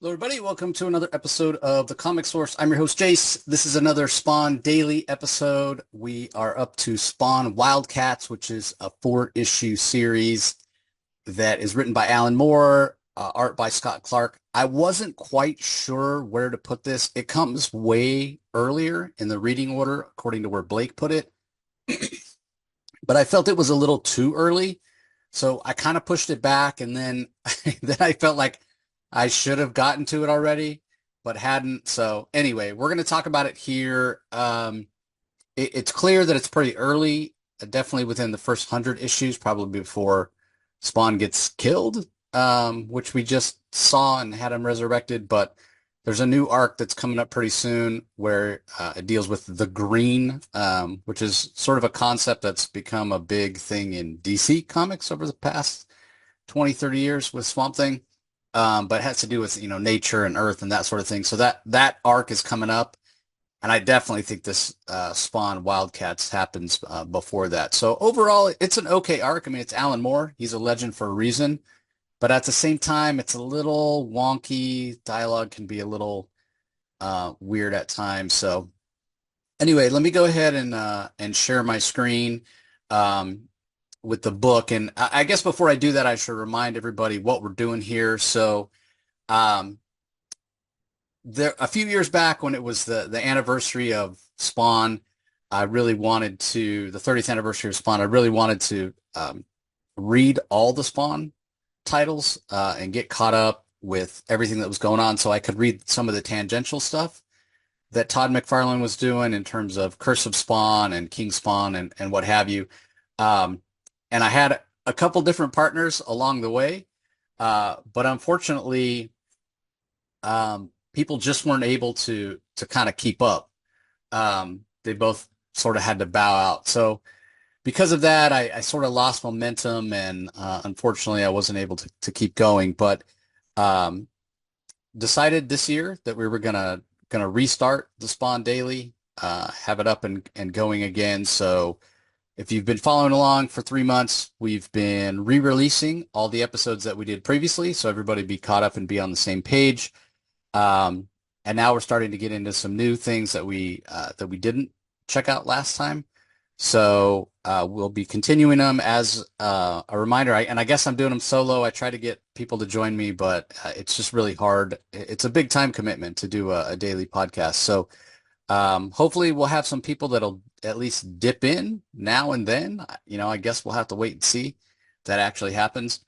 Hello, everybody. Welcome to another episode of The Comic Source. I'm your host, Jace. This is another Spawn Daily episode. We are up to Spawn WildCATS, which is a four-issue series that is written by Alan Moore, art by Scott Clark. I wasn't quite sure where to put this. It comes way earlier in the reading order, according to where Blake put it, but I felt it was a little too early. So I kind of pushed it back, and then then I felt like I should have gotten to it already, but hadn't. So anyway, we're going to talk about it here. It's clear that it's pretty early, definitely within the first 100 issues, probably before Spawn gets killed, which we just saw and had him resurrected. But there's a new arc that's coming up pretty soon where it deals with the Green, which is sort of a concept that's become a big thing in DC Comics over the past 20, 30 years with Swamp Thing. But it has to do with, nature and earth and that sort of thing. So that arc is coming up. And I definitely think this Spawn WildCATS happens before that. So overall, it's an okay arc. I mean, it's Alan Moore. He's a legend for a reason. But at the same time, it's a little wonky. Dialogue can be a little weird at times. So anyway, let me go ahead and share my screen with the book. And I guess before I do that, I should remind everybody what we're doing here. So um, there a few years back when it was the anniversary of Spawn, I really wanted to, the 30th anniversary of Spawn, I really wanted to read all the Spawn titles and get caught up with everything that was going on so I could read some of the tangential stuff that Todd McFarlane was doing in terms of Curse of Spawn and King Spawn and what have you. Um, and I had a couple different partners along the way, but unfortunately, people just weren't able to kind of keep up. They both sort of had to bow out. So because of that, I sort of lost momentum, and unfortunately, I wasn't able to keep going. But um, decided this year that we were gonna restart the Spawn Daily, have it up and going again. So if you've been following along for 3 months, we've been re-releasing all the episodes that we did previously, so everybody be caught up and be on the same page. Um, and now we're starting to get into some new things that we didn't check out last time. So we'll be continuing them as a reminder. And I guess I'm doing them solo. I try to get people to join me, but it's just really hard. It's a big time commitment to do a daily podcast. So hopefully we'll have some people that'll at least dip in now and then. I guess we'll have to wait and see if that actually happens.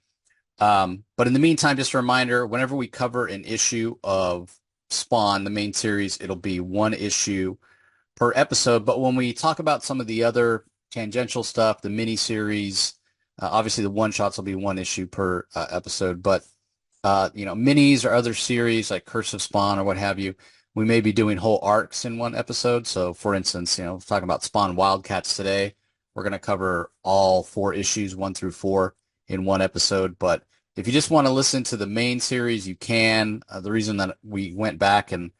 But in the meantime, just a reminder, whenever we cover an issue of Spawn, the main series, it'll be one issue per episode. But when we talk about some of the other tangential stuff, the mini series, obviously the one shots will be one issue per episode. But minis or other series like Curse of Spawn or what have you, we may be doing whole arcs in one episode. So for instance, talking about Spawn WildCATS today, we're going to cover all four issues, 1 through 4, in one episode. But if you just want to listen to the main series, you can. The reason that we went back and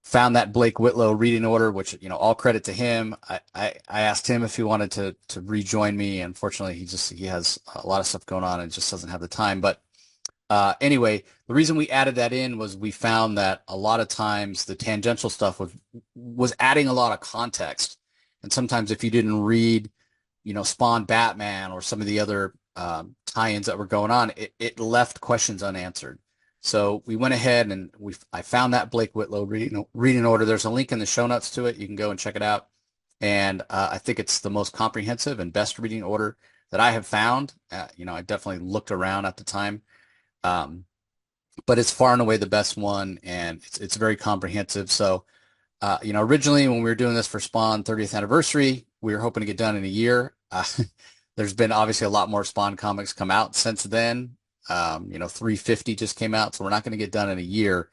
found that Blake Whitlow reading order, which, all credit to him. I asked him if he wanted to rejoin me. Unfortunately, he has a lot of stuff going on and just doesn't have the time. But anyway, the reason we added that in was we found that a lot of times the tangential stuff was adding a lot of context. And sometimes if you didn't read, Spawn Batman or some of the other tie-ins that were going on, it left questions unanswered. So we went ahead and I found that Blake Whitlow reading order. There's a link in the show notes to it. You can go and check it out. And I think it's the most comprehensive and best reading order that I have found. I definitely looked around at the time. But it's far and away the best one, and it's very comprehensive. So, originally when we were doing this for Spawn 30th anniversary, we were hoping to get done in a year. There's been obviously a lot more Spawn comics come out since then. 350 just came out, so we're not going to get done in a year,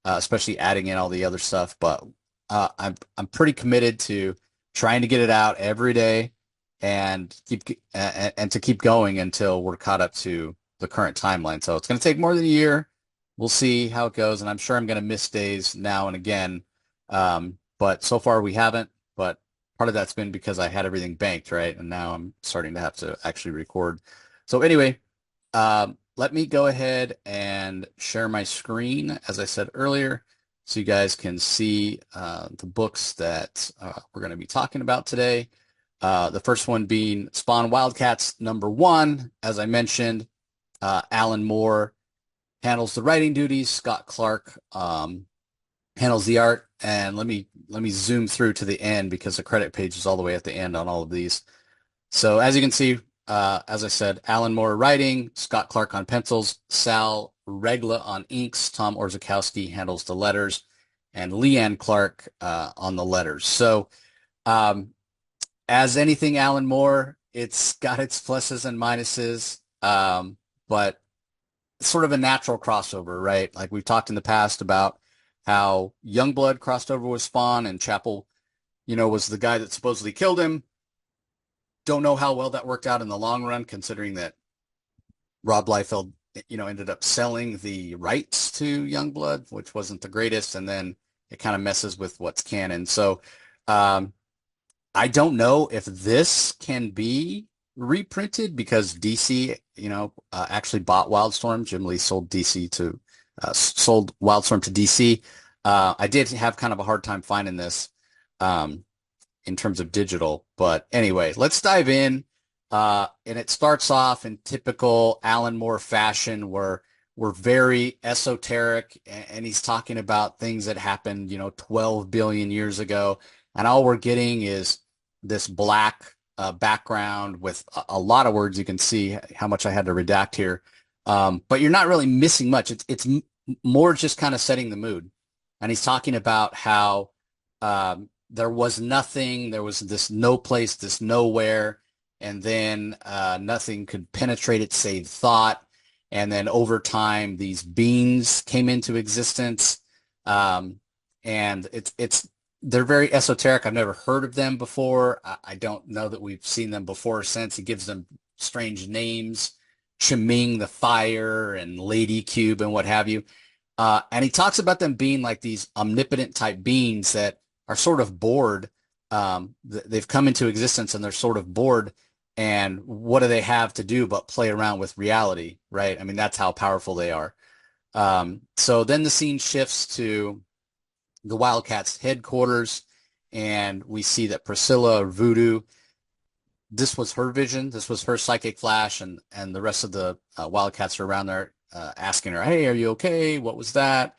especially adding in all the other stuff. But I'm pretty committed to trying to get it out every day and to keep going until we're caught up to the current timeline. So it's going to take more than a year. We'll see how it goes, and I'm sure I'm going to miss days now and again. But so far we haven't. But part of that's been because I had everything banked, right? And now I'm starting to have to actually record. So anyway, let me go ahead and share my screen, as I said earlier, so you guys can see the books that we're going to be talking about today. The first one being Spawn WildCATS #1. As I mentioned, Alan Moore handles the writing duties. Scott Clark handles the art. And let me zoom through to the end because the credit page is all the way at the end on all of these. So as you can see, as I said, Alan Moore writing, Scott Clark on pencils, Sal Regla on inks, Tom Orzechowski handles the letters, and LeAnne Clark on the letters. So as anything Alan Moore, it's got its pluses and minuses, but sort of a natural crossover, right? Like we've talked in the past about how Youngblood crossed over with Spawn, and Chapel, was the guy that supposedly killed him. Don't know how well that worked out in the long run, considering that Rob Liefeld, ended up selling the rights to Youngblood, which wasn't the greatest, and then it kind of messes with what's canon. So I don't know if this can be reprinted because DC, actually bought Wildstorm. Jim Lee sold sold Wildstorm to DC. I did have kind of a hard time finding this in terms of digital, but anyway, let's dive in. And it starts off in typical Alan Moore fashion, where we're very esoteric, and he's talking about things that happened, 12 billion years ago, and all we're getting is this black background with a lot of words. You can see how much I had to redact here, but you're not really missing much. It's more just kind of setting the mood, and he's talking about how there was nothing, there was this no place, this nowhere, and then nothing could penetrate it save thought. And then over time, these beings came into existence, and they're very esoteric. I've never heard of them before. I don't know that we've seen them before or since. He gives them strange names, Chiming the Fire and Lady Cube and what have you. And he talks about them being like these omnipotent type beings that are sort of bored. They've come into existence and they're sort of bored. And what do they have to do but play around with reality, right? I mean, that's how powerful they are. So then the scene shifts to the WildCATS headquarters, and we see that Priscilla, or Voodoo, this was her vision. This was her psychic flash, and the rest of the WildCATS are around there asking her, hey, are you okay? What was that?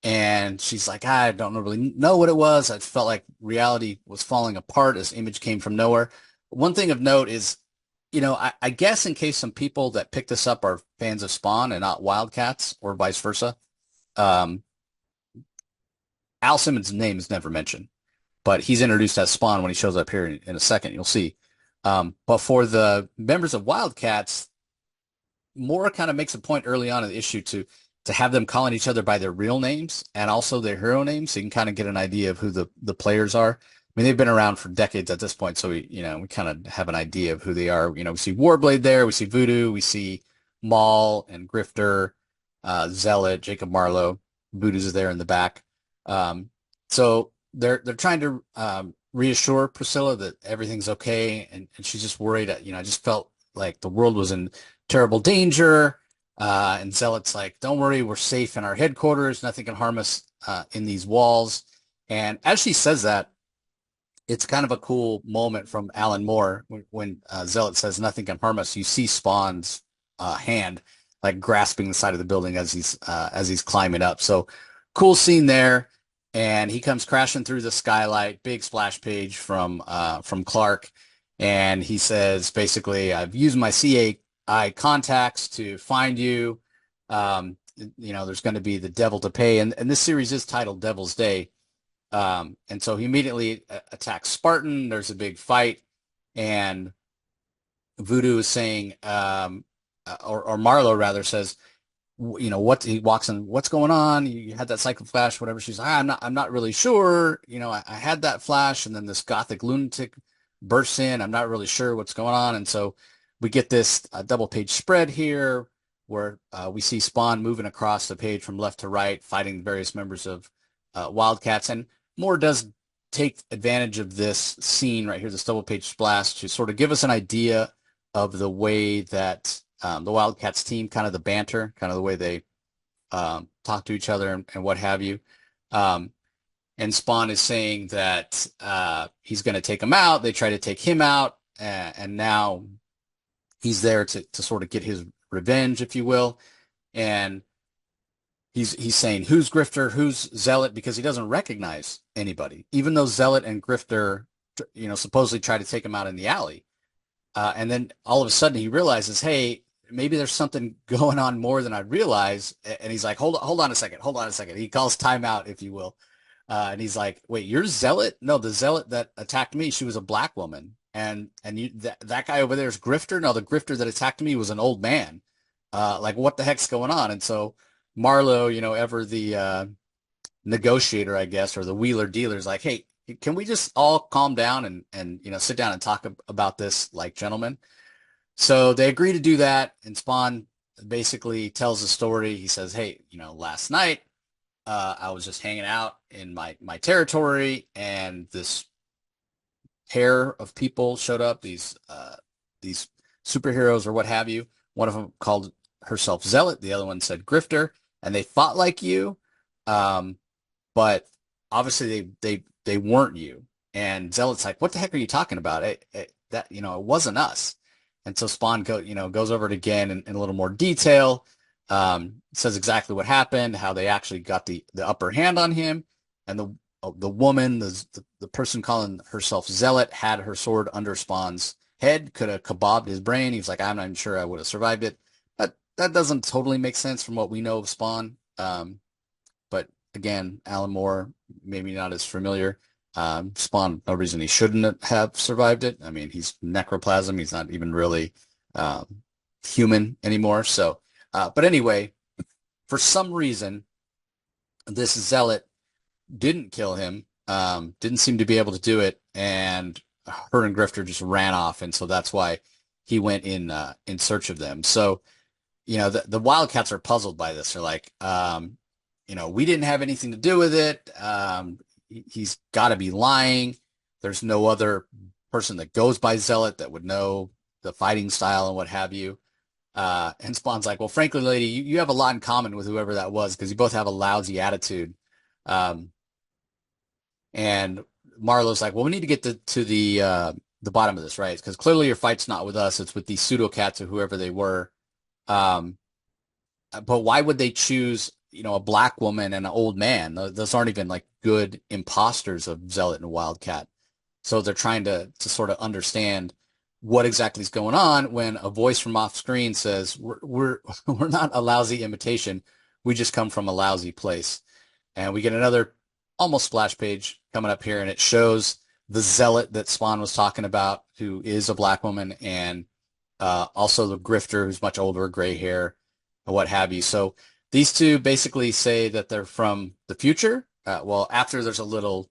And she's like, I don't really know what it was. I felt like reality was falling apart. This image came from nowhere. One thing of note is, I guess in case some people that pick this up are fans of Spawn and not WildCATS or vice versa, Al Simmons' name is never mentioned, but he's introduced as Spawn when he shows up here in a second. You'll see. But for the members of WildCATS, Moore kind of makes a point early on in the issue to have them calling each other by their real names and also their hero names, so you can kind of get an idea of who the players are. I mean, they've been around for decades at this point, so we kind of have an idea of who they are. We see Warblade there, we see Voodoo, we see Maul and Grifter, Zealot, Jacob Marlowe. Voodoo's there in the back. So they're trying to reassure Priscilla that everything's okay, and she's just worried. I just felt like the world was in terrible danger. And Zealot's like, don't worry, we're safe in our headquarters. Nothing can harm us in these walls. And as she says that, it's kind of a cool moment from Alan Moore when Zealot says nothing can harm us. You see Spawn's hand like grasping the side of the building as he's climbing up. So cool scene there. And he comes crashing through the skylight, big splash page from Clark. And he says, basically, I've used my CAI contacts to find you. There's going to be the devil to pay. And this series is titled Devil's Day. And so he immediately attacks Spartan. There's a big fight, and Voodoo is saying, or Marlowe rather says, what he walks in, what's going on? You had that cycle flash, whatever. She's like, I'm not really sure. I had that flash, and then this gothic lunatic bursts in. I'm not really sure what's going on. And so we get this double page spread here where we see Spawn moving across the page from left to right, fighting various members of WildCATS. And Moore does take advantage of this scene right here, this double page splash, to sort of give us an idea of the way that the WildCATS team, kind of the banter, kind of the way they talk to each other and what have you. Um, and Spawn is saying that he's going to take him out. They try to take him out, and now he's there to sort of get his revenge, if you will. And he's saying who's Grifter, who's Zealot, because he doesn't recognize anybody, even though Zealot and Grifter, supposedly try to take him out in the alley. And then all of a sudden he realizes, hey, maybe there's something going on more than I realize. And he's like, hold on a second, hold on a second. He calls timeout, if you will. And he's like, wait, you're Zealot? No, the Zealot that attacked me, she was a black woman. And you that guy over there is Grifter? No, the Grifter that attacked me was an old man. Like, what the heck's going on? And so Marlowe, ever the negotiator, I guess, or the wheeler dealer, is like, hey, can we just all calm down and sit down and talk about this like gentlemen? So they agree to do that, and Spawn basically tells the story. He says, hey, last night I was just hanging out in my territory, and this pair of people showed up, these superheroes or what have you. One of them called herself Zealot, the other one said Grifter, and they fought like you, but obviously they weren't you. And Zealot's like, what the heck are you talking about? It wasn't us. And so Spawn goes over it again in a little more detail, says exactly what happened, how they actually got the upper hand on him, and the woman, the person calling herself Zealot, had her sword under Spawn's head, could have kebabbed his brain. He was like, I'm not even sure I would have survived it. But that doesn't totally make sense from what we know of Spawn. But again, Alan Moore, maybe not as familiar. Spawn, no reason he shouldn't have survived it. I mean, he's necroplasm. He's not even really human anymore. So, but anyway, for some reason, this Zealot didn't kill him, didn't seem to be able to do it, and her and Grifter just ran off, and so that's why he went in search of them. So, the WildCATS are puzzled by this. They're like, we didn't have anything to do with it. He's got to be lying. There's no other person that goes by Zealot that would know the fighting style and what have you. And Spawn's like, well, frankly, lady, you have a lot in common with whoever that was, because you both have a lousy attitude. And Marlowe's like, well, we need to get to the bottom of this, right? Because clearly your fight's not with us. It's with these pseudo-cats or whoever they were. But why would they choose, a black woman and an old man? Those aren't even like good imposters of Zealot and Wildcat. So they're trying to sort of understand what exactly is going on when a voice from off screen says, we're not a lousy imitation. We just come from a lousy place. And we get another almost splash page coming up here, and it shows the Zealot that Spawn was talking about, who is a black woman, and also the Grifter, who's much older, gray hair, and what have you. So these two basically say that they're from the future. Well, after there's a little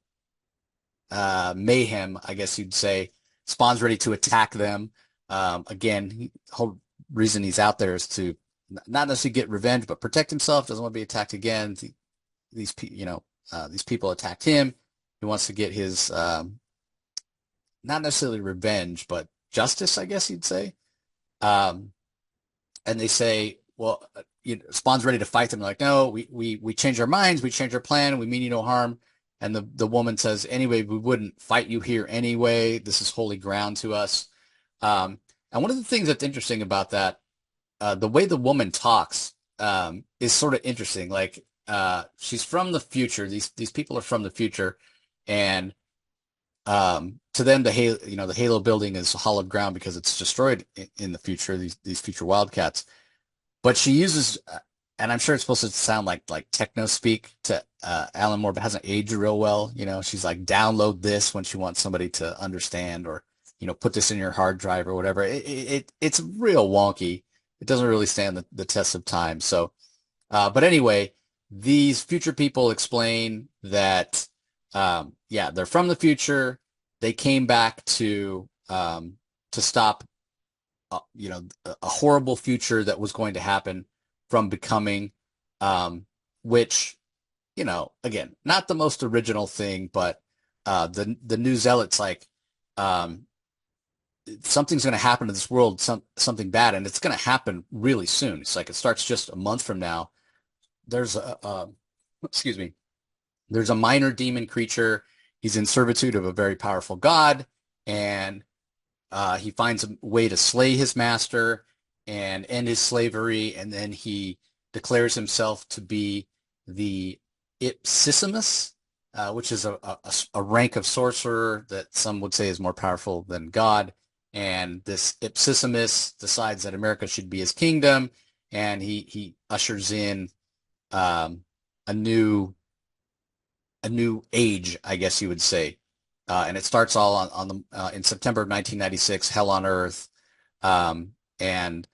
mayhem, I guess you'd say, Spawn's ready to attack them. Again, the whole reason he's out there is to not necessarily get revenge, but protect himself. Doesn't want to be attacked again. These people attacked him. He wants to get his not necessarily revenge, but justice, I guess you'd say. And they say, well, Spawn's ready to fight them. They're like, no, we changed our minds. We changed our plan. We mean you no harm. And the woman says, anyway, we wouldn't fight you here anyway. This is holy ground to us. And one of the things that's interesting about that, the way the woman talks is sort of interesting. Like, she's from the future. These people are from the future, and to them, the Halo building is hallowed ground because it's destroyed in the future. These future WildCATS, but she uses, and I'm sure it's supposed to sound like techno speak to Alan Moore, but hasn't aged real well. She's like, download this when she wants somebody to understand, or put this in your hard drive or whatever. It's real wonky. It doesn't really stand the test of time. So, but anyway, these future people explain that, they're from the future. They came back to stop, a horrible future that was going to happen from becoming, which, again, not the most original thing, but the new Zealots, like, something's going to happen to this world, something bad, and it's going to happen really soon. It's like it starts just a month from now. There's excuse me, there's a minor demon creature. He's in servitude of a very powerful god, and he finds a way to slay his master and end his slavery, and then he declares himself to be the Ipsissimus, which is a rank of sorcerer that some would say is more powerful than God. And this Ipsissimus decides that America should be his kingdom, and he ushers in um, a new age, I guess you would say. And it starts all on the in September of 1996, Hell on Earth. And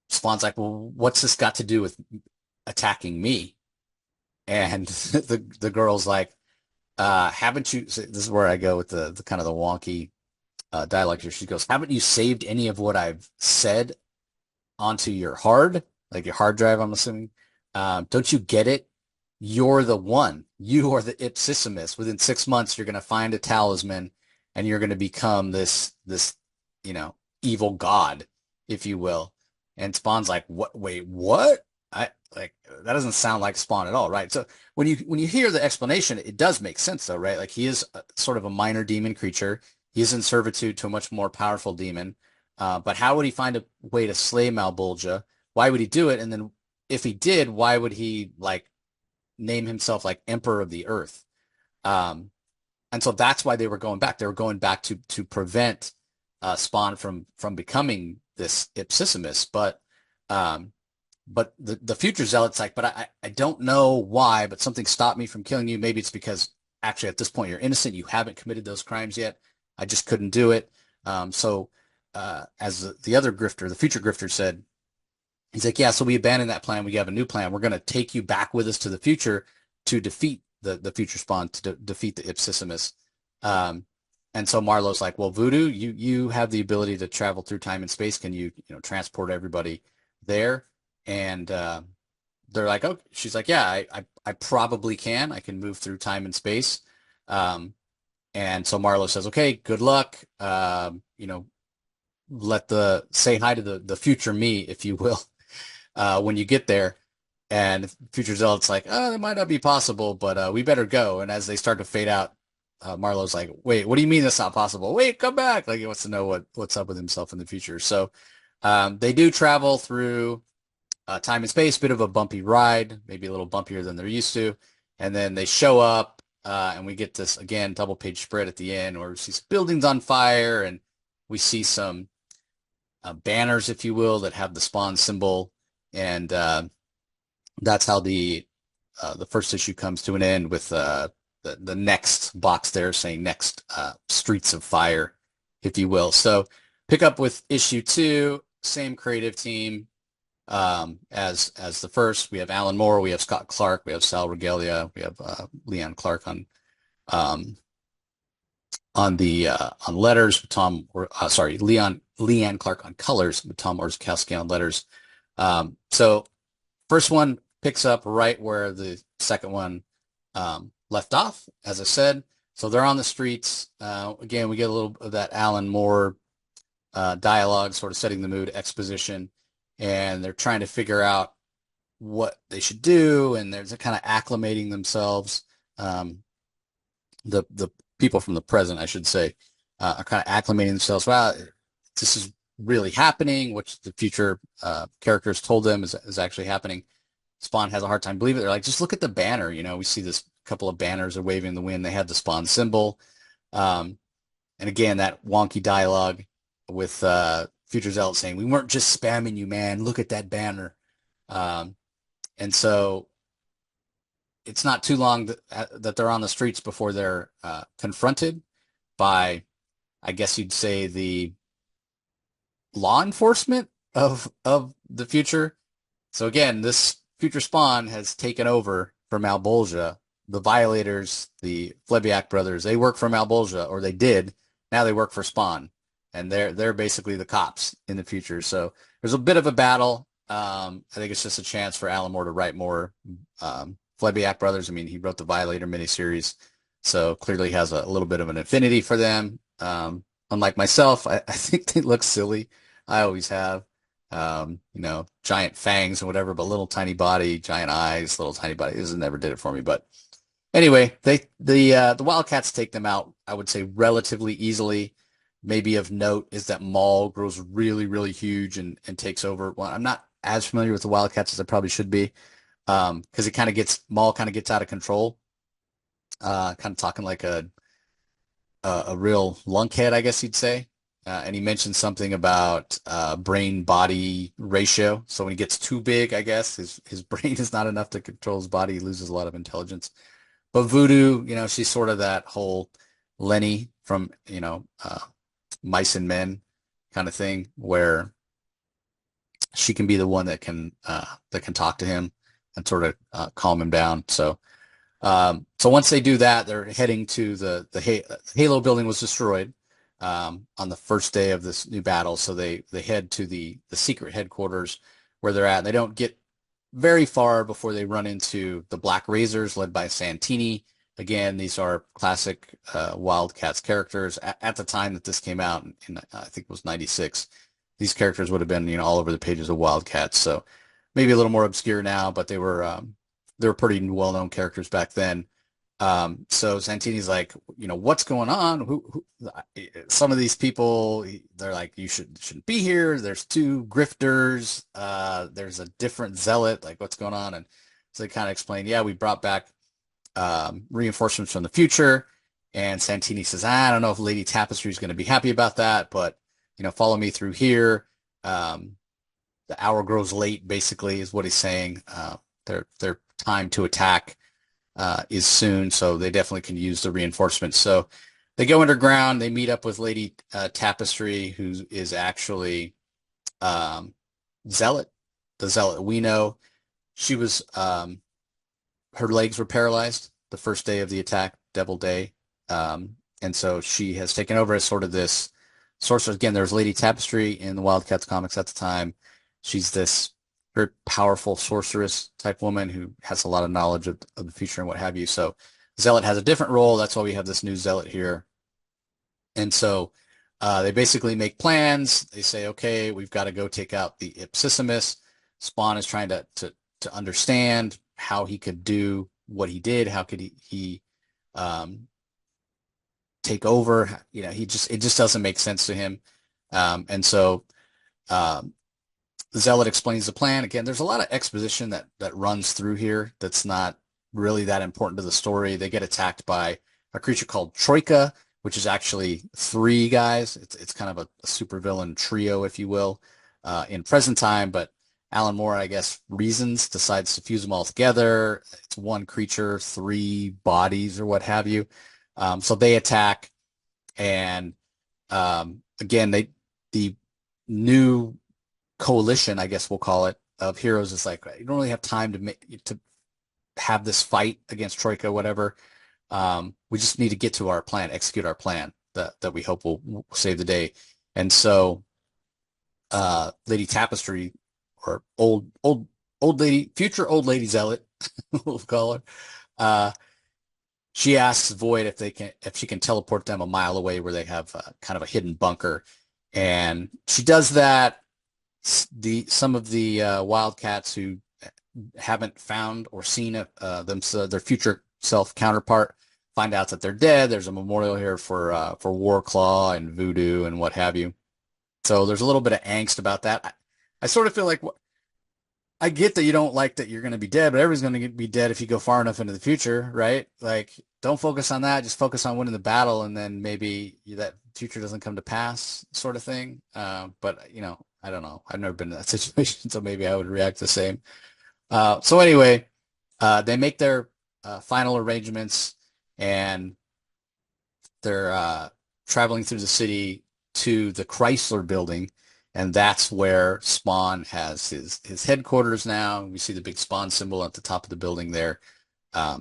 Spawn's like, well, what's this got to do with attacking me? And the girl's like, haven't you? So this is where I go with the kind of the wonky dialogue here. She goes, haven't you saved any of what I've said onto your like your hard drive, I'm assuming? Don't you get it? You're the one. You are the Ipsissimus. Within 6 months, you're going to find a talisman, and you're going to become this evil god, if you will. And Spawn's like, what? Wait, what? I like that doesn't sound like Spawn at all, right? So when you hear the explanation, it does make sense, though, right? Like he is sort of a minor demon creature. He is in servitude to a much more powerful demon. But how would he find a way to slay Malbolgia? Why would he do it? And then if he did, why would he like name himself like Emperor of the Earth? And so that's why they were going back. They were going back to prevent Spawn from becoming this Ipsissimus. But the future zealot's like, but I don't know why, but something stopped me from killing you. Maybe it's because actually at this point you're innocent. You haven't committed those crimes yet. I just couldn't do it. So as the other grifter, the future grifter said, he's like, yeah, so we abandoned that plan. We have a new plan. We're going to take you back with us to the future to defeat the future Spawn, to defeat the Ipsissimus. And so Marlowe's like, well, Voodoo, you have the ability to travel through time and space. Can you transport everybody there? And they're like, oh, she's like, yeah, I probably can. I can move through time and space. And so Marlowe says, okay, good luck. Say hi to the future me, if you will, when you get there. And future Zealot's like, oh, that might not be possible, but we better go. And as they start to fade out, Marlowe's like, wait, what do you mean that's not possible? Wait, come back. Like he wants to know what's up with himself in the future. So they do travel through time and space, bit of a bumpy ride, maybe a little bumpier than they're used to. And then they show up, and we get this, again, double page spread at the end where we see some buildings on fire, and we see some banners, if you will, that have the Spawn symbol. And that's how the first issue comes to an end with the next box there saying next Streets of Fire, if you will. So pick up with issue 2, same creative team as the first. We have Alan Moore, we have Scott Clark, we have Sal Regalia, we have LeAnne Clark on letters with Tom, LeAnne Clark on colors with Tom Orzechowski on letters. So first one picks up right where the second one left off, as I said. So they're on the streets. Again, we get a little of that Alan Moore dialogue, sort of setting the mood, exposition, and they're trying to figure out what they should do, and they're kind of acclimating themselves. The people from the present, I should say, are kind of acclimating themselves. Wow, this is really happening, which the future characters told them is actually happening. Spawn has a hard time believing it. They're like, just look at the banner. We see this couple of banners are waving in the wind. They have the Spawn symbol. And again, that wonky dialogue with Future Zealot saying, we weren't just spamming you, man. Look at that banner. And so it's not too long that they're on the streets before they're confronted by, I guess you'd say, the law enforcement of the future. So again, this future Spawn has taken over for Malbolgia. The Violators, the Flebiak brothers, they work for Malbolgia, or they did. Now they work for Spawn, and they're basically the cops in the future. So there's a bit of a battle. I think it's just a chance for Alan Moore to write more Flebiak brothers. I mean, he wrote the Violator miniseries, so clearly has a little bit of an affinity for them. unlike myself, I think they look silly. I always have. Giant fangs and whatever, but little tiny body, giant eyes, little tiny body. This never did it for me. But anyway, the WildCATS take them out, I would say relatively easily. Maybe of note is that Maul grows really, really huge and takes over. Well, I'm not as familiar with the WildCATS as I probably should be, because Maul kind of gets out of control, kind of talking like a real lunkhead, I guess you'd say. And he mentioned something about brain body ratio. So when he gets too big, I guess his brain is not enough to control his body. He loses a lot of intelligence. But Voodoo, she's sort of that whole Lenny from, Mice and Men kind of thing, where she can be the one that can talk to him and sort of calm him down. So once they do that, they're heading to the Halo building was destroyed on the first day of this new battle. So they head to the secret headquarters where they're at. They don't get very far before they run into the Black Razors led by Santini. Again, these are classic WildCATS characters. At the time that this came out, in I think it was 96, these characters would have been all over the pages of WildCATS. So maybe a little more obscure now, but they were pretty well-known characters back then. So Santini's like, what's going on? Some of these people, they're like, you shouldn't be here. There's two grifters. There's a different zealot. Like, what's going on? And so they kind of explain, yeah, we brought back reinforcements from the future. And Santini says, I don't know if Lady Tapestry is going to be happy about that, but follow me through here. The hour grows late, basically, is what he's saying. Their time to attack is soon, so they definitely can use the reinforcements. So they go underground. They meet up with Lady Tapestry, who is actually Zealot, the Zealot we know. She was her legs were paralyzed the first day of the attack, Devil Day, and so she has taken over as sort of this sorcerer. Again, there was Lady Tapestry in the WildCATS comics at the time. She's this very powerful sorceress type woman who has a lot of knowledge of the future and what have you. So Zealot has a different role. That's why we have this new Zealot here. And so they basically make plans. They say, okay, we've got to go take out the Ipsissimus. Spawn is trying to understand how he could do what he did. How could he take over? It just doesn't make sense to him. And so Zealot explains the plan. Again, there's a lot of exposition that runs through here that's not really that important to the story. They get attacked by a creature called Troika, which is actually three guys. It's kind of a supervillain trio, if you will, in present time. But Alan Moore, I guess, decides to fuse them all together. It's one creature, three bodies, or what have you. So they attack, and again, the new coalition, I guess we'll call it, of heroes is like, you don't really have time to have this fight against Troika, whatever. We just need to get to our plan, execute our plan that we hope will save the day. And so Lady Tapestry, or old lady, future old lady Zealot, we'll call her, she asks Void if she can teleport them a mile away where they have kind of a hidden bunker. And she does that. Some of the WildCATS who haven't found or seen their future self counterpart find out that they're dead. There's a memorial here for Warclaw and Voodoo and what have you. So there's a little bit of angst about that. I sort of feel like I get that you don't like that you're going to be dead, but everybody's going to be dead if you go far enough into the future, right? Like, don't focus on that. Just focus on winning the battle, and then maybe that future doesn't come to pass, sort of thing. But I don't know. I've never been in that situation, so maybe I would react the same. So anyway, they make their final arrangements, and they're traveling through the city to the Chrysler building, and that's where Spawn has his headquarters now. We see the big Spawn symbol at the top of the building there.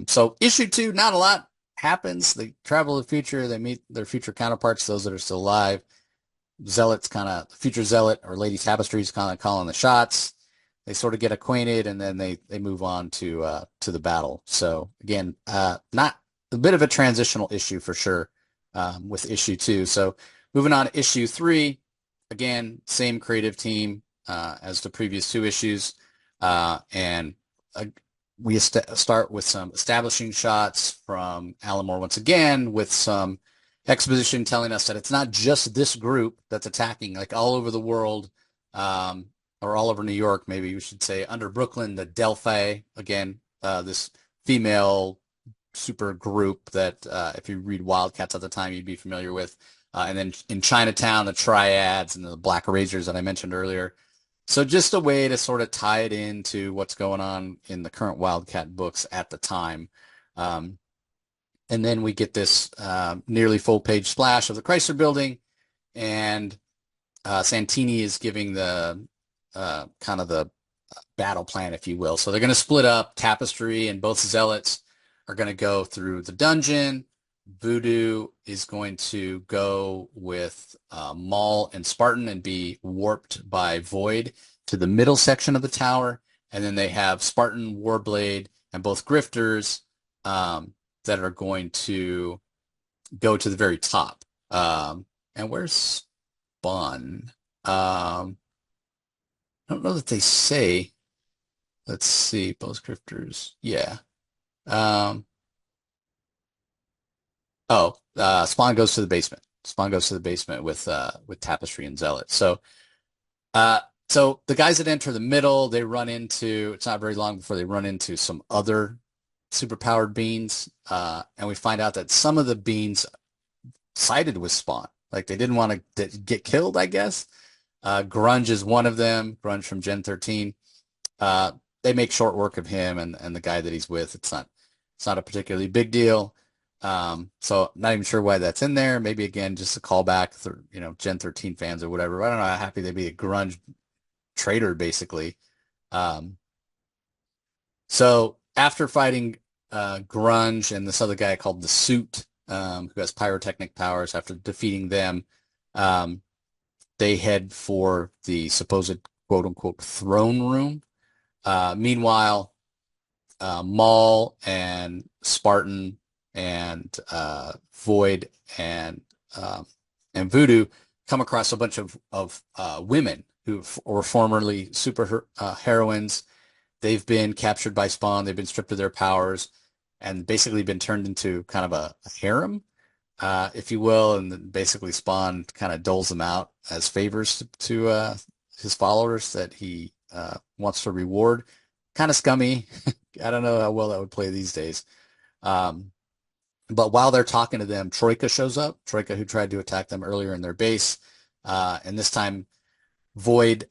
So issue 2, not a lot happens. They travel to the future. They meet their future counterparts, those that are still alive. Zealot's kind of, future Zealot or Lady Tapestry's kind of calling the shots. They sort of get acquainted, and then they move on to the battle. So again, not a bit of a transitional issue for sure with issue 2. So Moving on to issue 3, again, same creative team as the previous 2 issues, and we start with some establishing shots from Alan Moore once again, with some exposition telling us that it's not just this group that's attacking, like all over the world, or all over New York, maybe we should say, under Brooklyn, the Delphi, again, this female super group that if you read WildCATS at the time, you'd be familiar with. And then in Chinatown, the Triads and the Black Razors that I mentioned earlier. So just a way to sort of tie it into what's going on in the current WildCat books at the time. And then we get this nearly full-page splash of the Chrysler Building, and Santini is giving the kind of the battle plan, if you will. So they're going to split up. Tapestry and both Zealots are going to go through the dungeon. Voodoo is going to go with Maul and Spartan and be warped by Void to the middle section of the tower. And then they have Spartan, Warblade, and both Grifters that are going to go to the very top. And where's Spawn? I don't know that they say. Let's see, both Grifters. Yeah. Spawn goes to the basement. Spawn goes to the basement with Tapestry and Zealot. So the guys that enter the middle, they run into, it's not very long before they run into some other superpowered beings, and we find out that some of the beings sided with Spawn. Like they didn't want to get killed, I guess. Grunge is one of them, Grunge from Gen 13. They make short work of him and the guy that he's with. It's not a particularly big deal. So not even sure why that's in there. Maybe again, just a callback for, Gen 13 fans or whatever. I don't know how happy they'd be a Grunge traitor, basically. So after fighting Grunge and this other guy called the Suit, who has pyrotechnic powers, after defeating them, they head for the supposed quote-unquote throne room. Meanwhile, Maul and Spartan and Void and Voodoo come across a bunch of women who were formerly super heroines. They've been captured by Spawn. They've been stripped of their powers and basically been turned into kind of a harem, if you will. And then basically Spawn kind of doles them out as favors to his followers that he wants to reward. Kind of scummy. I don't know how well that would play these days. But while they're talking to them, Troika shows up. Troika, who tried to attack them earlier in their base. And this time, Void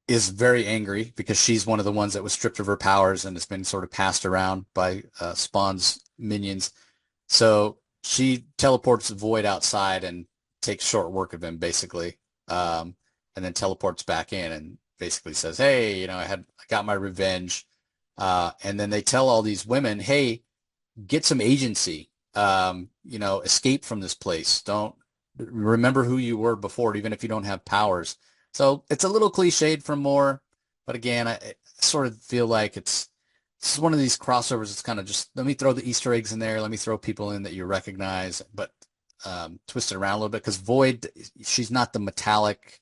is very angry because she's one of the ones that was stripped of her powers and has been sort of passed around by Spawn's minions. So she teleports Void outside and takes short work of him, basically, and then teleports back in and basically says, "Hey, I got my revenge." And then they tell all these women, "Hey, get some agency. Escape from this place. Don't remember who you were before, even if you don't have powers." So it's a little cliched from Moore, but again, I sort of feel like this is one of these crossovers. It's kind of just, let me throw the Easter eggs in there. Let me throw people in that you recognize, but twist it around a little bit, because Void, she's not the metallic,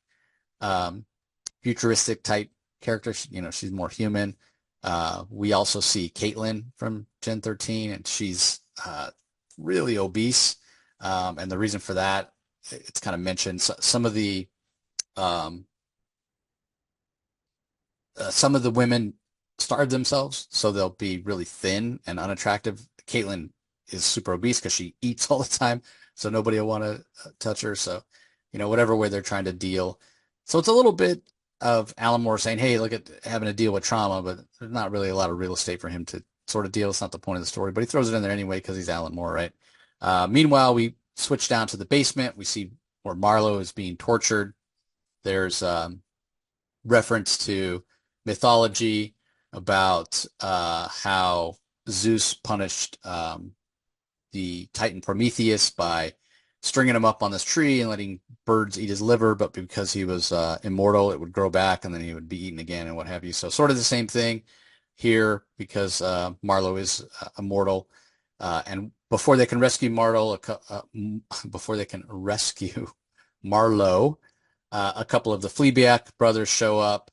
futuristic type character. She's more human. We also see Caitlin from Gen 13, and she's really obese. And the reason for that, it's kind of mentioned. Some of the women starve themselves, so they'll be really thin and unattractive. Caitlin is super obese because she eats all the time, so nobody will want to touch her. So, whatever way they're trying to deal. So it's a little bit of Alan Moore saying, "Hey, look at having to deal with trauma," but there's not really a lot of real estate for him to sort of deal. It's not the point of the story, but he throws it in there anyway because he's Alan Moore, right? Meanwhile, we switch down to the basement. We see where Marlowe is being tortured. There's reference to mythology about how Zeus punished the Titan Prometheus by stringing him up on this tree and letting birds eat his liver, but because he was immortal, it would grow back and then he would be eaten again and what have you. So sort of the same thing here, because Marlowe is immortal, and before they can rescue Marlowe, before they can rescue Marlowe. A couple of the Fleabag brothers show up.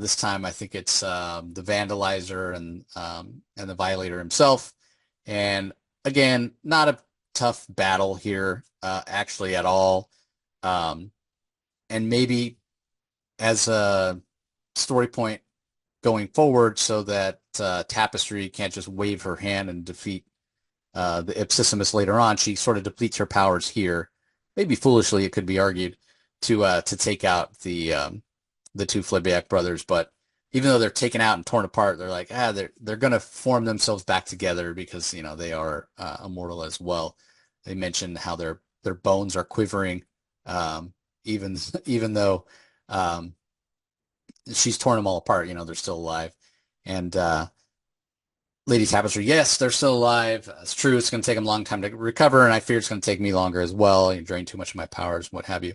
This time, I think it's the Vandalizer and the Violator himself. And again, not a tough battle here, actually at all. Um, and maybe as a story point going forward, so that Tapestry can't just wave her hand and defeat the Ipsissimus later on. She sort of depletes her powers here. Maybe foolishly, it could be argued to take out the two Fleabag brothers. But even though they're taken out and torn apart, they're like, they're gonna form themselves back together because they are immortal as well. They mentioned how their bones are quivering, even even though um, she's torn them all apart. They're still alive, and Lady Tapestry, yes, they're still alive. It's true. It's going to take them a long time to recover, and I fear it's going to take me longer as well. You drain too much of my powers, what have you.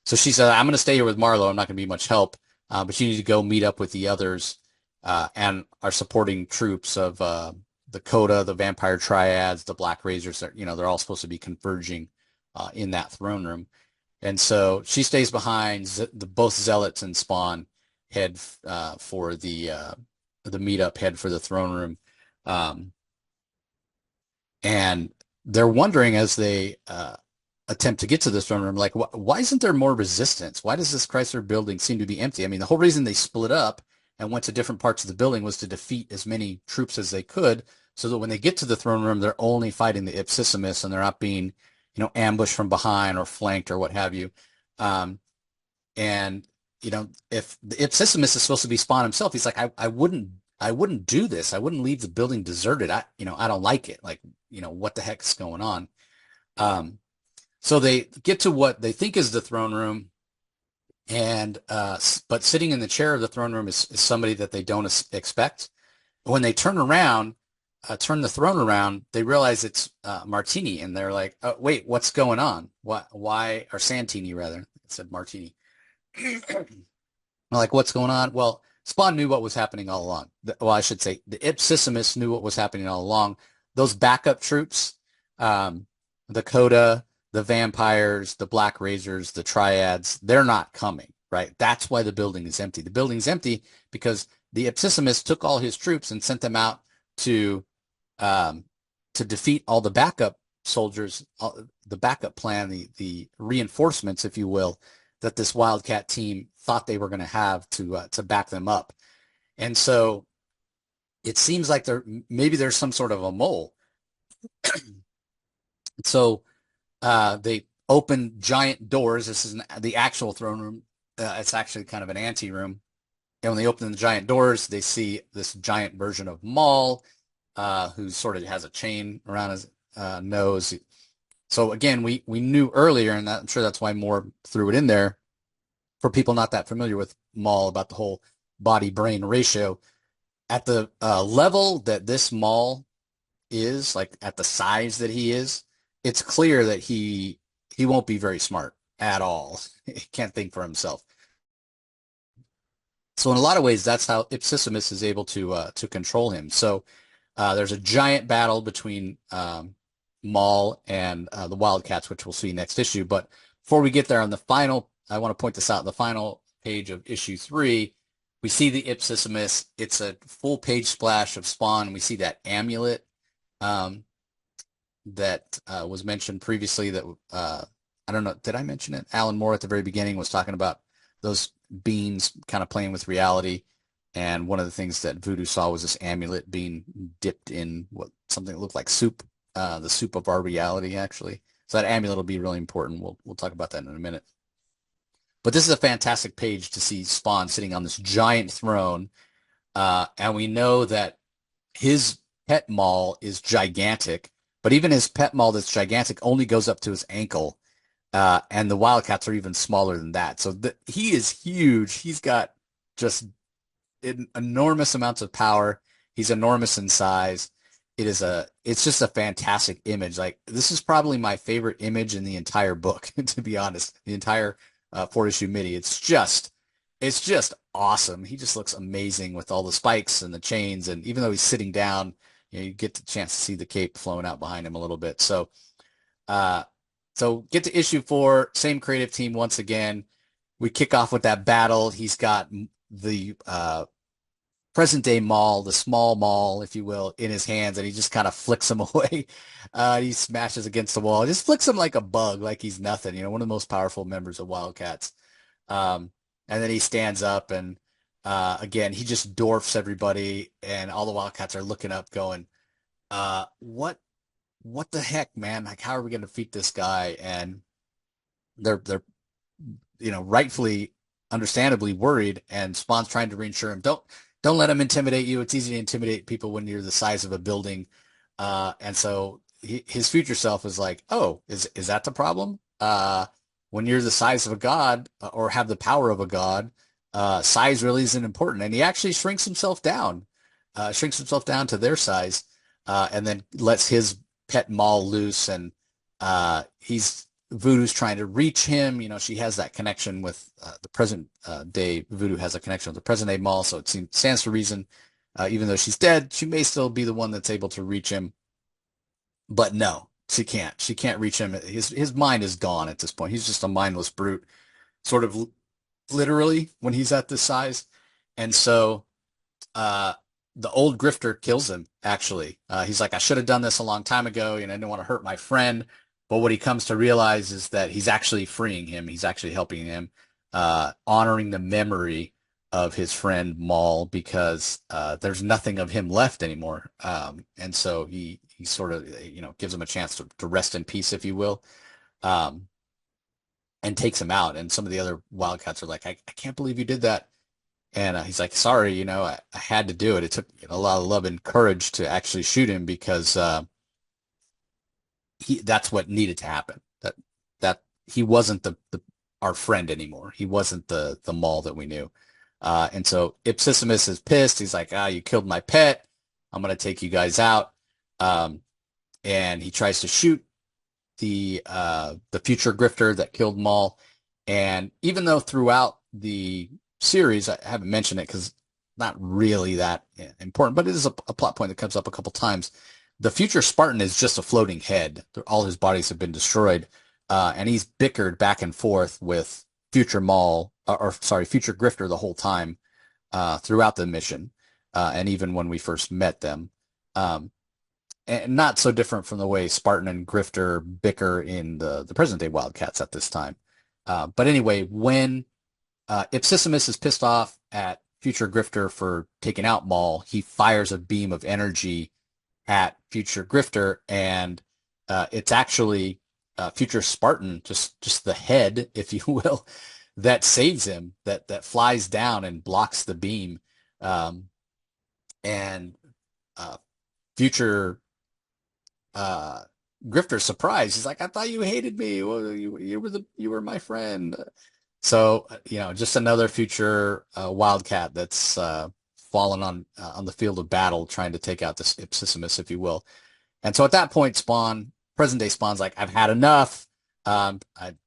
So she said, I'm going to stay here with Marlowe. I'm not going to be much help, but you need to go meet up with the others and our supporting troops of the Coda, the Vampire Triads, the Black Razors. They're all supposed to be converging in that throne room. And so she stays behind. Both Zealots and Spawn head for the meetup, head for the throne room. And they're wondering as they attempt to get to this throne room, like, why isn't there more resistance? Why does this Chrysler building seem to be empty? I mean, the whole reason they split up and went to different parts of the building was to defeat as many troops as they could, so that when they get to the throne room, they're only fighting the Ipsissimus and they're not being, ambushed from behind or flanked or what have you. Um, and if the Ipsissimus is supposed to be Spawn himself, he's like, I wouldn't do this. I wouldn't leave the building deserted. I don't like it. Like, what the heck's going on? Um, so they get to what they think is the throne room, and but sitting in the chair of the throne room is somebody that they don't expect. When they turn around, turn the throne around, they realize it's Martini, and they're like, oh, "Wait, what's going on? Why, or Santini rather?" It said Martini. Like, what's going on? Well, Spawn knew what was happening all along. Well, I should say the Ipsissimus knew what was happening all along. Those backup troops, the Coda, the Vampires, the Black Razors, the Triads, they're not coming, right? That's why the building is empty. The building's empty because the Ipsissimus took all his troops and sent them out to um, to defeat all the backup soldiers, the backup plan, the reinforcements, if you will, that this WildCat team thought they were going to have to back them up. And so it seems like maybe there's some sort of a mole. So they open giant doors. This is the actual throne room. It's actually kind of an anteroom. And when they open the giant doors, they see this giant version of Maul, who sort of has a chain around his nose. So again, we knew earlier, and I'm sure that's why Moore threw it in there, for people not that familiar with Maul, about the whole body-brain ratio. At the level that this Maul is, like at the size that he is, it's clear that he won't be very smart at all. He can't think for himself. So in a lot of ways, that's how Ipsissimus is able to control him. So there's a giant battle between Maul and the WildCATS, which we'll see next issue. But before we get there, I want to point this out. On the final page of issue 3, we see the Ipsissimus. It's a full page splash of Spawn. We see that amulet that was mentioned previously. That I don't know. Did I mention it? Alan Moore at the very beginning was talking about those beings kind of playing with reality. And one of the things that Voodoo saw was this amulet being dipped in something that looked like soup, the soup of our reality, actually. So that amulet will be really important. We'll talk about that in a minute. But this is a fantastic page to see Spawn sitting on this giant throne, and we know that his pet Maul is gigantic. But even his pet Maul that's gigantic only goes up to his ankle, and the WildCATS are even smaller than that. So he is huge. He's got just enormous amounts of power. He's enormous in size. It's just a fantastic image. Like, this is probably my favorite image in the entire book, to be honest. The entire 4-issue mini. It's just awesome. He just looks amazing with all the spikes and the chains. And even though he's sitting down, you get the chance to see the cape flowing out behind him a little bit. So So get to issue 4, same creative team once again. We kick off with that battle. He's got the present day Maul, the small Maul, if you will, in his hands, and he just kind of flicks him away. He smashes against the wall, just flicks him like a bug, like he's nothing. One of the most powerful members of WildCATS. Um, and then he stands up and again, he just dwarfs everybody, and all the WildCATS are looking up, going, what the heck, man? Like, how are we going to defeat this guy? And they're rightfully, understandably worried, and Spawn's trying to reassure him, don't let him intimidate you. It's easy to intimidate people when you're the size of a building. And so his future self is like, oh, is that the problem? When you're the size of a god or have the power of a god, size really isn't important. And he actually shrinks himself down to their size, and then lets his pet Maul loose, and he's Voodoo's trying to reach him. She has that connection with the present day. Voodoo has a connection with the present day Maul, so it stands to reason, even though she's dead, she may still be the one that's able to reach him. But no, she can't. She can't reach him. His mind is gone at this point. He's just a mindless brute, sort of literally, when he's at this size. And so uh, the old grifter kills him, actually. He's like, I should have done this a long time ago. I didn't want to hurt my friend. But what he comes to realize is that he's actually freeing him. He's actually helping him, honoring the memory of his friend Maul, because there's nothing of him left anymore. And so he sort of, gives him a chance to rest in peace, if you will, um, and takes him out. And some of the other WildCATS are like, I can't believe you did that. And he's like, sorry, I had to do it. It took a lot of love and courage to actually shoot him, because that's what needed to happen. That he wasn't our friend anymore. He wasn't the Maul that we knew. And so Ipsissimus is pissed. He's like, you killed my pet. I'm gonna take you guys out. And he tries to shoot the future grifter that killed Maul. And even though throughout the series, I haven't mentioned it because not really that important, but it is a plot point that comes up a couple times. The future Spartan is just a floating head. All his bodies have been destroyed, and he's bickered back and forth with future Maul, or sorry, future Grifter the whole time throughout the mission, and even when we first met them. And not so different from the way Spartan and Grifter bicker in the present day WildCATS at this time. But anyway, when Ipsissimus is pissed off at future Grifter for taking out Maul, he fires a beam of energy at future Grifter, and it's actually future Spartan, just the head, if you will, that saves him, that flies down and blocks the beam. And future Grifter's surprised. He's like, I thought you hated me. Well, you were my friend. So, just another future WildCAT that's fallen on the field of battle, trying to take out this Ipsissimus, if you will. And so at that point, present day Spawn's like, I've had enough. I'm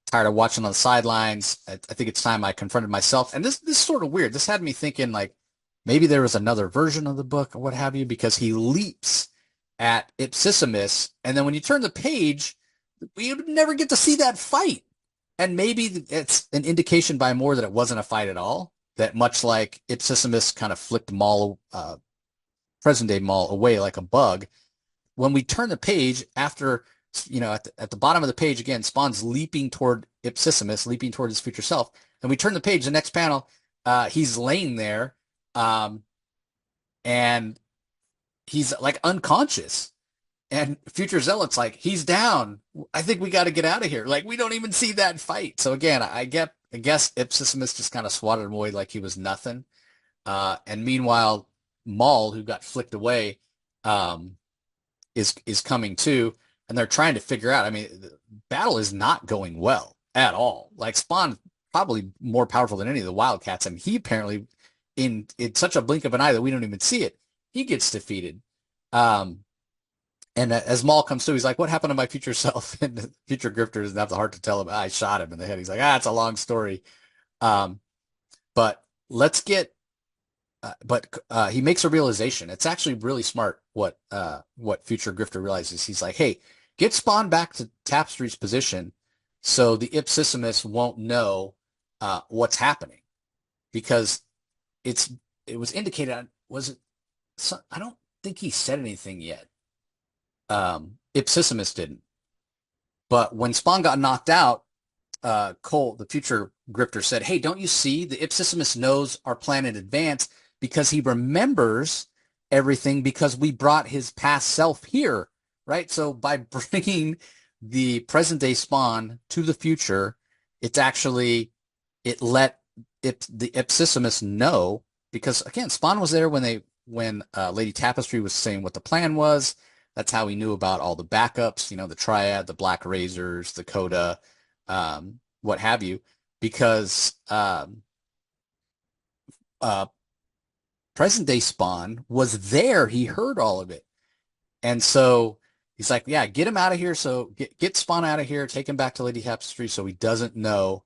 tired of watching on the sidelines. I think it's time I confronted myself. And this is sort of weird. This had me thinking, like, maybe there was another version of the book or what have you, because he leaps at Ipsissimus, and then when you turn the page, you never get to see that fight. And maybe it's an indication by Moore that it wasn't a fight at all, that much like Ipsissimus kind of flicked Maul, present day Maul, away like a bug. When we turn the page after, at the bottom of the page again, Spawn's leaping toward Ipsissimus, leaping toward his future self. And we turn the page, the next panel, he's laying there, and he's like unconscious. And Future Zealot's like, he's down. I think we got to get out of here. Like, we don't even see that fight. So again, I guess Ipsissimus just kind of swatted him away like he was nothing. And meanwhile, Maul, who got flicked away, is coming too, and they're trying to figure out. I mean, the battle is not going well at all. Like, Spawn probably more powerful than any of the WildCATS, and he apparently, in such a blink of an eye that we don't even see it, he gets defeated. And as Maul comes through, he's like, what happened to my future self? And the future Grifter doesn't have the heart to tell him, I shot him in the head. He's like, it's a long story. But let's get, he makes a realization. It's actually really smart what future Grifter realizes. He's like, hey, get Spawn back to Tapestry's position so the Ipsissimus won't know what's happening because it's it was indicated. Was it? I don't think he said anything yet. Ipsissimus didn't. But when Spawn got knocked out, Cole, the future grifter, said, "Hey, don't you see? The Ipsissimus knows our plan in advance because he remembers everything because we brought his past self here, right? So by bringing the present day Spawn to the future, it's actually it let the Ipsissimus know because again, Spawn was there when Lady Tapestry was saying what the plan was. That's how he knew about all the backups, the Triad, the Black Razors, the Coda, what have you, because uh, present day Spawn was there. He heard all of it. And so he's like, yeah, get him out of here. So get Spawn out of here, take him back to Lady Tapestry so he doesn't know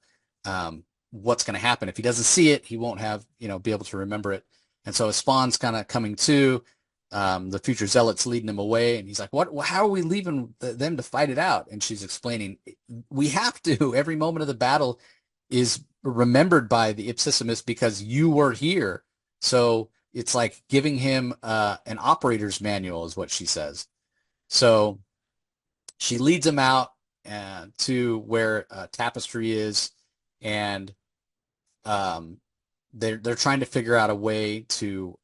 what's going to happen. If he doesn't see it, he won't have, be able to remember it. And so Spawn's kind of coming to, the future zealot's leading him away. And he's like, what, how are we leaving them to fight it out? And she's explaining, we have to. Every moment of the battle is remembered by the Ipsissimus because you were here. So it's like giving him an operator's manual is what she says. So she leads him out to where Tapestry is, and they're trying to figure out a way to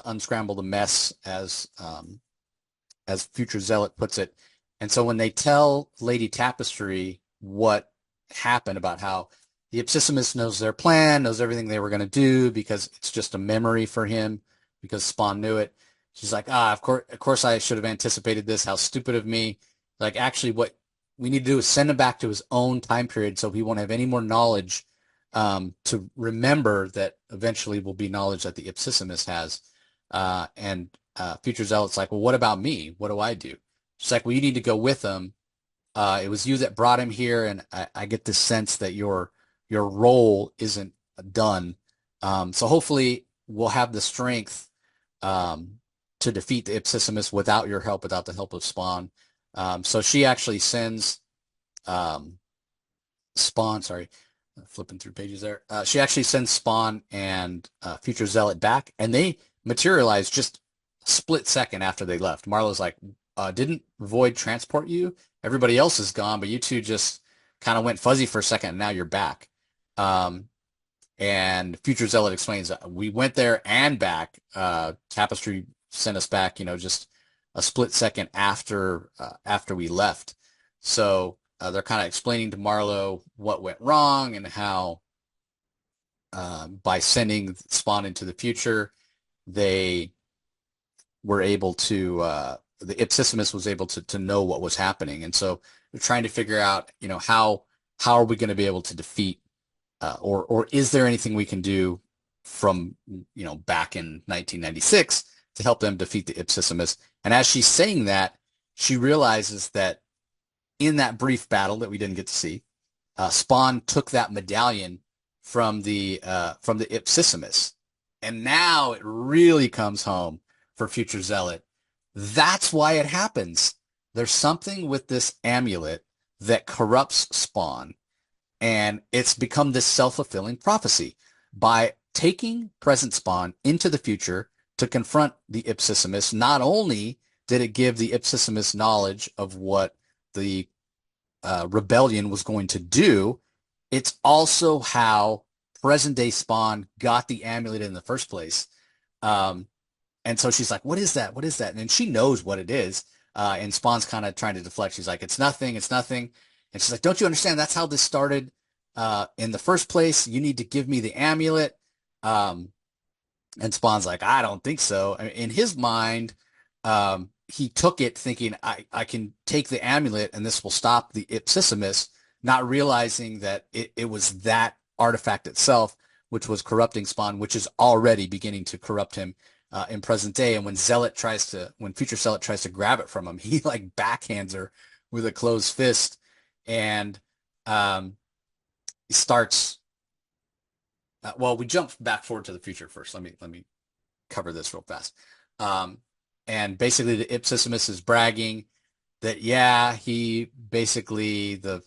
unscramble the mess, as Future Zealot puts it. And so when they tell Lady Tapestry what happened about how the Ipsissimus knows their plan, knows everything they were going to do because it's just a memory for him because Spawn knew it. She's like, of course I should have anticipated this. How stupid of me. Like, actually, what we need to do is send him back to his own time period so he won't have any more knowledge to remember that eventually will be knowledge that the Ipsissimus has. And Future Zealot's like, well, what about me? What do I do? She's like, well, you need to go with him. It was you that brought him here, and I get this sense that your role isn't done. So hopefully we'll have the strength to defeat the Ipsissimus without your help, without the help of Spawn. So she actually sends Spawn, sorry, flipping through pages there. She actually sends Spawn and Future Zealot back, and they materialize just a split second after they left. Marlowe's like, didn't Void transport you? Everybody else is gone, but you two just kind of went fuzzy for a second, and now you're back. And Future Zealot explains, we went there and back. Tapestry sent us back, just a split second after we left. So they're kind of explaining to Marlowe what went wrong and how by sending Spawn into the future, they were able to, the Ipsissimus was able to know what was happening. And so they're trying to figure out, how are we going to be able to defeat, or is there anything we can do from, back in 1996 to help them defeat the Ipsissimus? And as she's saying that, she realizes that in that brief battle that we didn't get to see, Spawn took that medallion from the Ipsissimus, and now it really comes home for Future Zealot. That's why it happens. There's something with this amulet that corrupts Spawn, and it's become this self-fulfilling prophecy. By taking present Spawn into the future to confront the Ipsissimus, not only did it give the Ipsissimus knowledge of what the rebellion was going to do, it's also how present-day Spawn got the amulet in the first place. And so she's like, what is that? What is that? And she knows what it is. And Spawn's kind of trying to deflect. She's like, it's nothing. It's nothing. And she's like, don't you understand? That's how this started in the first place. You need to give me the amulet. And Spawn's like, I don't think so. In his mind, he took it thinking, I can take the amulet and this will stop the Ipsissimus, not realizing that it was that artifact itself, which was corrupting Spawn, which is already beginning to corrupt him in present day. And when Future Zealot tries to grab it from him, he like backhands her with a closed fist, and he starts. Well, we jump back forward to the future first. Let me cover this real fast. And basically, the Ipsissimus is bragging that, yeah, he basically, the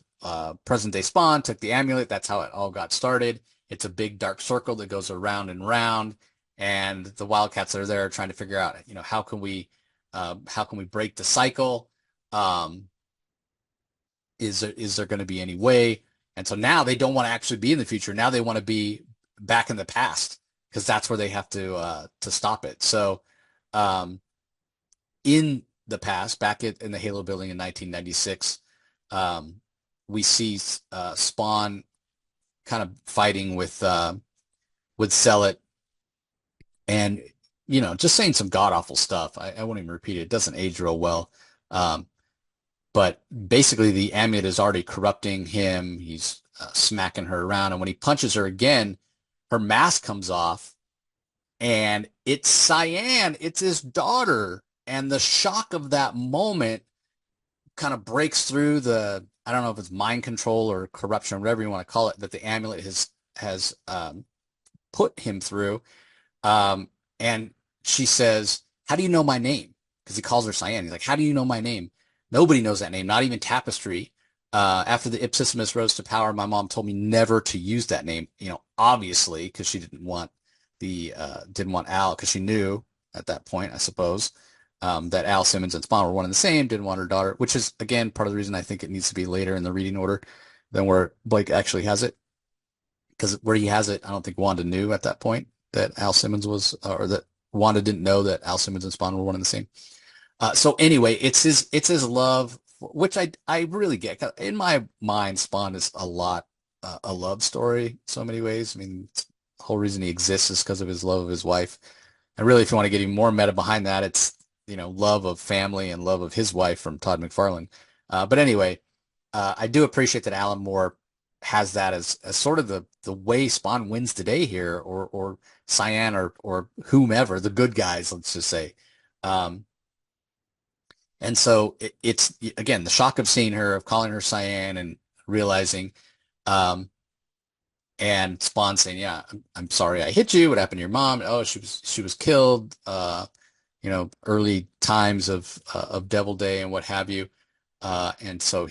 present day Spawn took the amulet. That's how it all got started. It's a big dark circle that goes around and round, and the Wildcats are there trying to figure out, how can we break the cycle? Um, is there going to be any way? And so now they don't want to actually be in the future. Now they want to be back in the past because that's where they have to stop it. So um, in the past, back in the Halo building in 1996, um, we see Spawn kind of fighting with Zealot, and just saying some god awful stuff. I won't even repeat it. It doesn't age real well. Um, but basically, the amulet is already corrupting him. He's smacking her around, and when he punches her again, her mask comes off, and it's Cyan. It's his daughter, and the shock of that moment kind of breaks through the, I don't know if it's mind control or corruption, whatever you want to call it, that the amulet has put him through. Um, and she says, "How do you know my name?" Because he calls her Cyan. He's like, "How do you know my name?" Nobody knows that name, not even Tapestry. After the Ipsissimus rose to power, my mom told me never to use that name. Obviously, because she didn't want Al, because she knew at that point, I suppose, that Al Simmons and Spawn were one and the same. Didn't want her daughter, which is again part of the reason I think it needs to be later in the reading order than where Blake actually has it. Because where he has it, I don't think Wanda knew at that point that Al Simmons was, or that Wanda didn't know that Al Simmons and Spawn were one and the same. So anyway, it's his love, which I really get. In my mind, Spawn is a love story in so many ways. I mean, the whole reason he exists is because of his love of his wife. And really, if you want to get even more meta behind that, it's love of family and love of his wife from Todd McFarlane. But anyway, I do appreciate that Alan Moore has that as sort of the way Spawn wins the day here, or Cyan, or whomever, the good guys, let's just say. Um, and so it's again the shock of seeing her, of calling her Cyan, and realizing, um, and Spawn saying, "Yeah, I'm sorry I hit you. What happened to your mom? Oh, she was killed. Early times of Devil Day and what have you." And so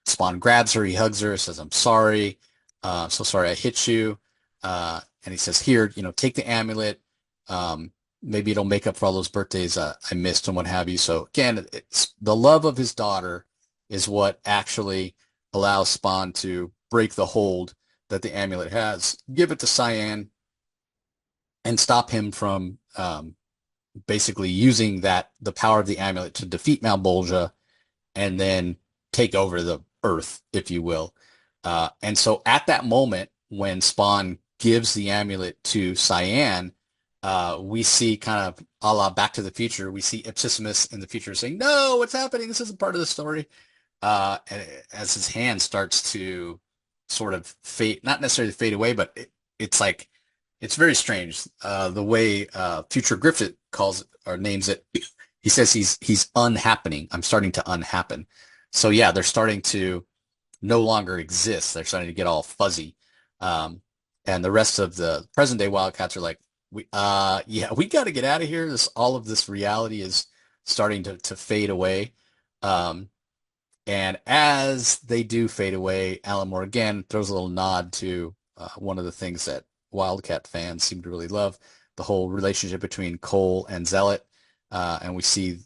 Spawn grabs her, he hugs her, says, "I'm sorry. So sorry I hit you." And he says, "Here, take the amulet. Um, Maybe it'll make up for all those birthdays I missed and what have you." So again, it's the love of his daughter is what actually allows Spawn to break the hold that the amulet has, give it to Cyan, and stop him from basically using the power of the amulet to defeat Malbolgia and then take over the Earth, if you will. And so at that moment, when Spawn gives the amulet to Cyan, we see kind of a la Back to the Future. We see Ipsissimus in the future saying, "No, what's happening? This isn't part of the story." And as his hand starts to sort of fade, not necessarily fade away, but it's like, it's very strange. The way Future Griffith calls it, or names it, he says he's unhappening. I'm starting to unhappen. So yeah, they're starting to no longer exist. They're starting to get all fuzzy. And the rest of the present day Wildcats are like, yeah, we got to get out of here. All of this reality is starting to fade away. Um, and as they do fade away, Alan Moore again throws a little nod to one of the things that Wildcat fans seem to really love, the whole relationship between Cole and Zealot. And we see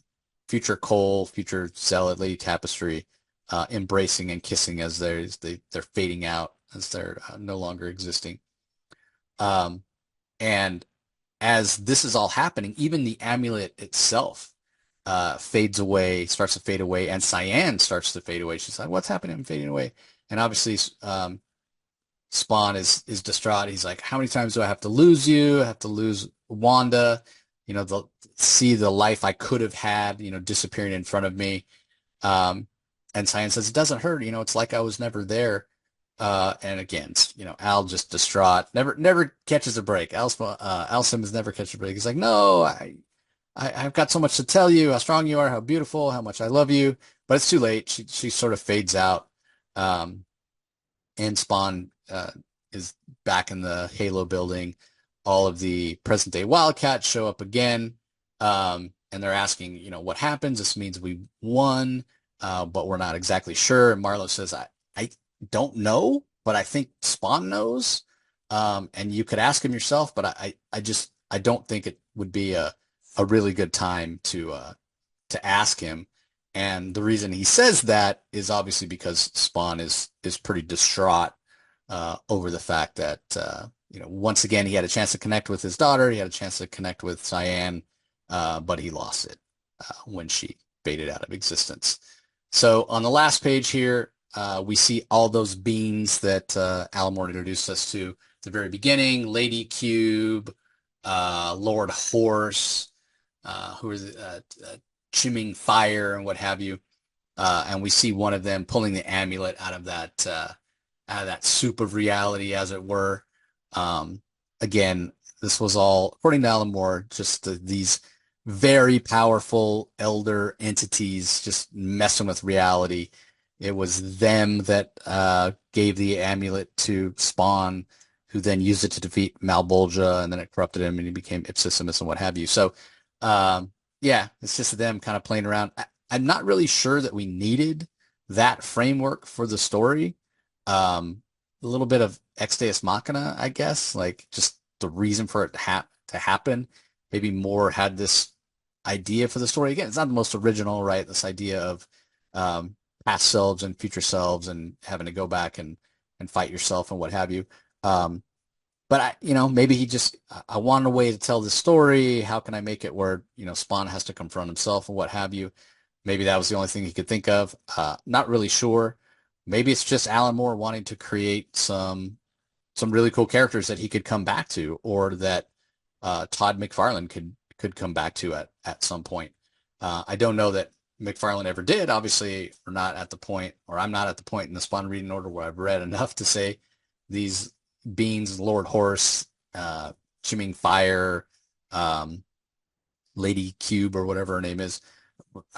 future Cole, future Zealot, Lady Tapestry embracing and kissing as they're fading out, as they're no longer existing. Um, and as this is all happening, even the amulet itself fades away, starts to fade away, and Cyan starts to fade away. She's like, "What's happening? I'm fading away." And obviously, Spawn is distraught. He's like, "How many times do I have to lose you? I have to lose Wanda, see the life I could have had, disappearing in front of me." Um, and Cyan says, "It doesn't hurt. It's like I was never there." And again, Al just distraught, never catches a break. Al Simmons never catches a break. He's like, "No, I've got so much to tell you, how strong you are, how beautiful, how much I love you." But it's too late. She sort of fades out. Um, and Spawn is back in the Halo building. All of the present day Wildcats show up again. And they're asking, what happens? This means we won. but we're not exactly sure. And Marlowe says, I don't know, but I think Spawn knows. And you could ask him yourself, but I don't think it would be a really good time to ask him. And the reason he says that is obviously because Spawn is pretty distraught over the fact that once again he had a chance to connect with his daughter, he had a chance to connect with Cyan, but he lost it when she faded out of existence. So on the last page here, we see all those beings that Alan Moore introduced us to at the very beginning: Lady Cube, Lord Horse, who is Chimming Fire, and what have you. And we see one of them pulling the amulet out of that soup of reality, as it were. Again, this was all, according to Alan Moore, just these very powerful elder entities just messing with reality. It was them that gave the amulet to Spawn, who then used it to defeat Malbolgia, and then it corrupted him, and he became Ipsissimus and what have you. So, yeah, it's just them kind of playing around. I'm not really sure that we needed that framework for the story. A little bit of Ex Deus Machina, I guess, like just the reason for it to happen. Maybe Moore had this idea for the story. Again, it's not the most original, right? This idea of past selves and future selves and having to go back and fight yourself and what have you. But maybe I wanted a way to tell the story. How can I make it where, Spawn has to confront himself and what have you? Maybe that was the only thing he could think of. Not really sure. Maybe it's just Alan Moore wanting to create some really cool characters that he could come back to, or that Todd McFarlane could come back to at some point. I don't know that McFarlane ever did. Obviously, we're not at the point, or I'm not at the point in the Spawn reading order where I've read enough to say these beings, Lord Horse, Chimming Fire, Lady Cube, or whatever her name is.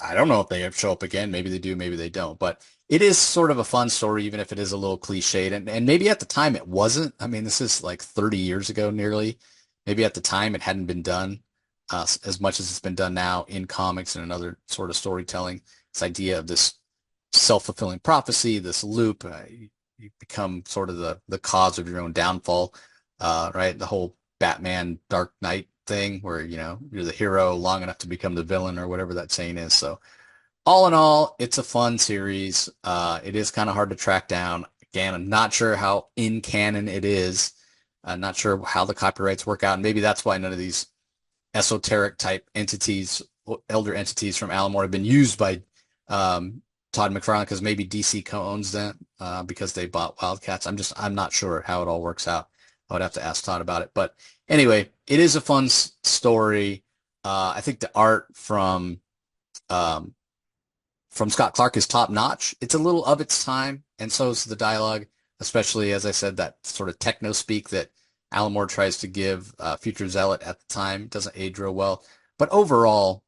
I don't know if they show up again. Maybe they do, maybe they don't. But it is sort of a fun story, even if it is a little cliched. And maybe at the time it wasn't. I mean, this is like 30 years ago nearly. Maybe at the time it hadn't been done as much as it's been done now in comics and in other sort of storytelling. This idea of this self-fulfilling prophecy, this loop, you become sort of the cause of your own downfall, right? The whole Batman Dark Knight thing where, you're the hero long enough to become the villain, or whatever that saying is. So all in all, it's a fun series. It is kind of hard to track down. Again, I'm not sure how in canon it is. I'm not sure how the copyrights work out. And maybe that's why none of these esoteric type entities, elder entities from Alan Moore, have been used by Todd McFarlane, because maybe DC co-owns them because they bought WildCATS. I'm not sure how it all works out. I would have to ask Todd about it. But anyway, it is a fun story. I think the art from Scott Clark is top notch. It's a little of its time, and so is the dialogue, especially, as I said, that sort of techno speak that Alan Moore tries to give Future Zealot at the time. It doesn't age real well. But overall,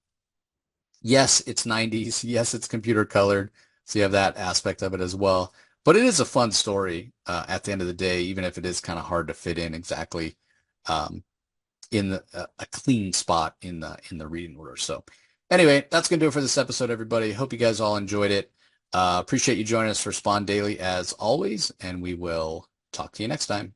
yes, it's 90s. Yes, it's computer colored. So you have that aspect of it as well. But it is a fun story at the end of the day, even if it is kind of hard to fit in exactly in a clean spot in the reading order. So anyway, that's going to do it for this episode, everybody. Hope you guys all enjoyed it. Appreciate you joining us for Spawn Daily as always, and we will talk to you next time.